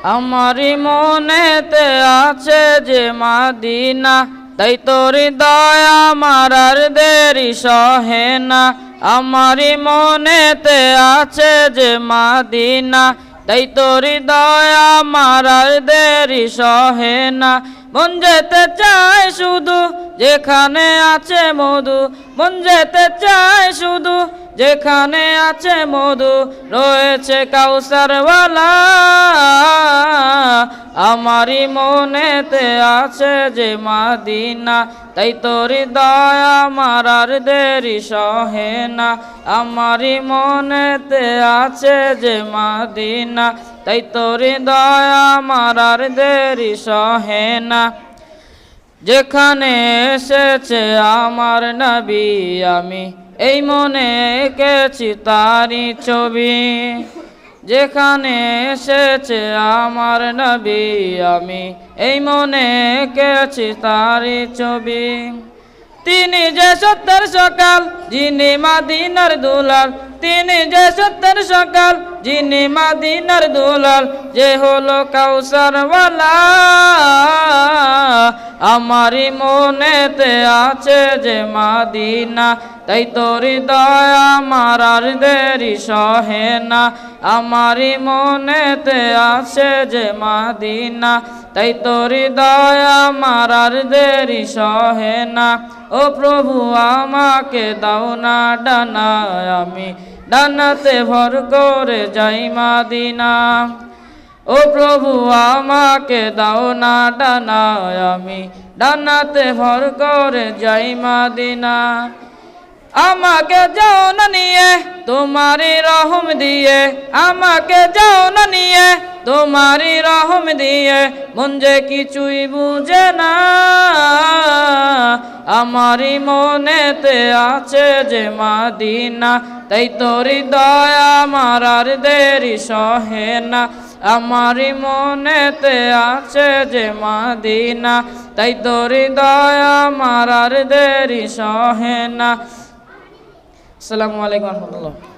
আমারি মনেতে আছে যে মাদিনা, তাই তোর দয়া আমার আর দেরি সহে না। আমারি মনেতে আছে যে মাদিনা, তাই তোর দয়া আমার আর দেরি সহে না। মন যেতে চায় শুধু যেখানে আছে মধু, মন যেতে চায় শুধু যেখানে আছে মধু, রয়েছে কাউসারওয়ালা। আমারি মনেতে আছে যে মাদিনা, তাই তোর দয়া আমার আর দেরি সহে না। আমারি মনেতে আছে যে মাদিনা, তাই তোর দয়া আমার আর দেরি সহে না। যেখানে এসেছে আমার নবী, আমি এই মনে এঁকেছি তারি ছবি। যেখানে এসেছে আমার নবী, আমি এই মনে এঁকেছি তারি ছবি। তিনি যে সত্যের সকাল, যিনি মাদিনার দুলাল, তিনি যে সত্যের সকাল, যিনি মাদিনার দুলাল, যে হলো কাউসারওয়ালা। আমারি মনেতে আছে যে মাদিনা, তাই তোর দয়া আমার আর দেরি সহে না। আমারি মনেতে আছে যে মাদিনা, তাই তোর দয়া আমার আর দেরি সহে না। ও প্রভু আমাকে দাও না ডানা, আমি ডানাতে ভর করে যাই মাদিনা। ও প্রভু আমাকে দাও না ডানা, আমি ডানাতে ভর করে যাই মাদিনা। আমাকে যাও না নিয়ে তোমারি রহম দিয়ে, আমাকে যাও না নিয়ে তোমারি রহম দিয়ে, মন যে কিছুই বুঝে না। আমারি মনেতে আছে যে মাদিনা, তাই তোরি দয়া আমার আর দেরি সহে না। আমারি মনেতে আছে যে মাদিনা, তাই তোরি দয়া আমার আর দেরি সহে না। আসসালামু আলাইকুম ওয়া রাহমাতুল্লাহ।